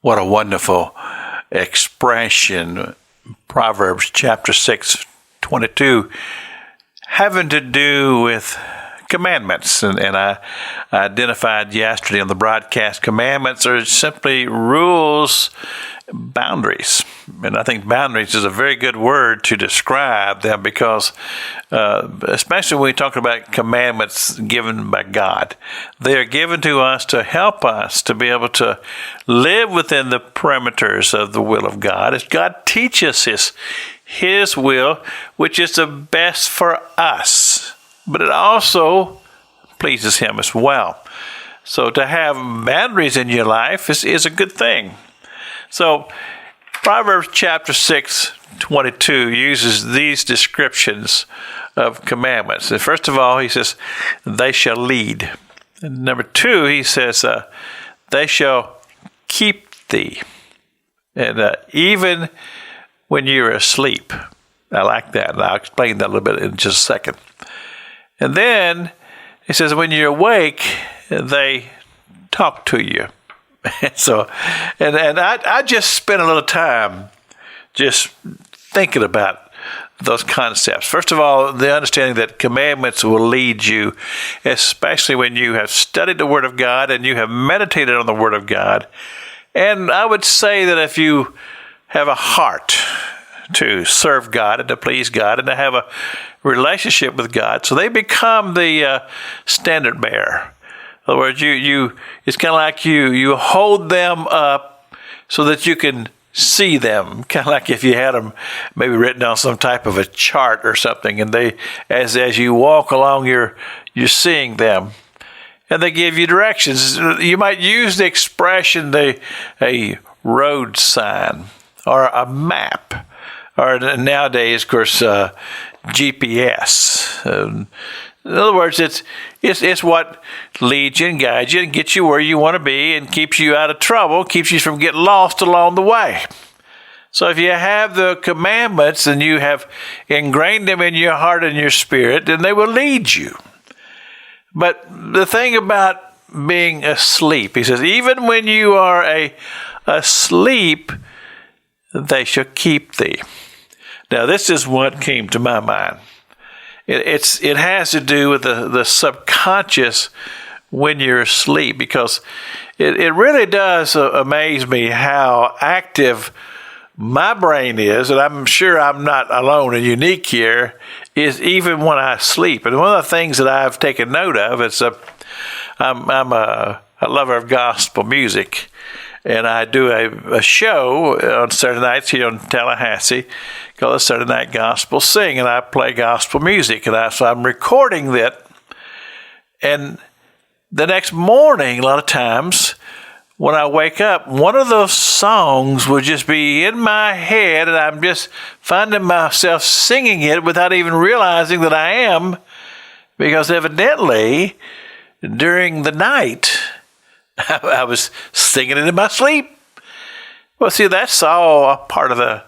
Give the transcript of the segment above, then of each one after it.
What a wonderful expression. Proverbs chapter 6:22, having to do with commandments. And I identified yesterday on the broadcast, commandments are simply rules, boundaries. And I think boundaries is a very good word to describe them because especially when we talk about commandments given by God, they are given to us to help us to be able to live within the parameters of the will of God as God teaches His will, which is the best for us. But it also pleases Him as well. So to have boundaries in your life is a good thing. So Proverbs chapter 6:22 uses these descriptions of commandments. And first of all, he says, they shall lead. And number two, he says, they shall keep thee. And even when you're asleep. I like that. And I'll explain that a little bit in just a second. And then he says, when you're awake, they talk to you. And I just spent a little time just thinking about those concepts. First of all, the understanding that commandments will lead you, especially when you have studied the Word of God and you have meditated on the Word of God. And I would say that if you have a heart to serve God and to please God and to have a relationship with God, so they become the standard bearer. In other words, it's kind of like you hold them up so that you can see them, kind of like if you had them maybe written on some type of a chart or something, and they, as you walk along, you're seeing them, and they give you directions. You might use the expression a road sign or a map, or nowadays, of course, GPS. In other words, it's what leads you and guides you and gets you where you want to be and keeps you out of trouble, keeps you from getting lost along the way. So if you have the commandments and you have ingrained them in your heart and your spirit, then they will lead you. But the thing about being asleep, he says, even when you are asleep, they shall keep thee. Now, this is what came to my mind. It has to do with the subconscious when you're asleep, because it really does amaze me how active my brain is, and I'm sure I'm not alone and unique here, is even when I sleep. And one of the things that I've taken note of is I'm a lover of gospel music, and I do a show on Saturday nights here in Tallahassee called the Saturday Night Gospel Sing, and I play gospel music, and so I'm recording that. And the next morning, a lot of times, when I wake up, one of those songs will just be in my head, and I'm just finding myself singing it without even realizing that I am, because evidently, during the night, I was singing it in my sleep. Well, see, that's all a part of the,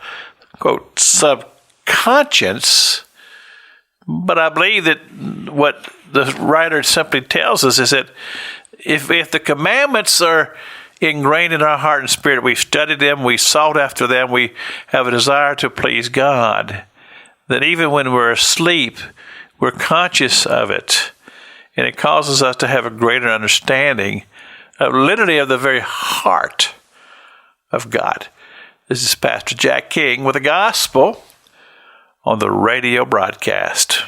quote, subconscious. But I believe that what the writer simply tells us is that if the commandments are ingrained in our heart and spirit, we've studied them, we sought after them, we have a desire to please God, that even when we're asleep, we're conscious of it. And it causes us to have a greater understanding literally of the very heart of God. This is Pastor Jack King with the gospel on the radio broadcast.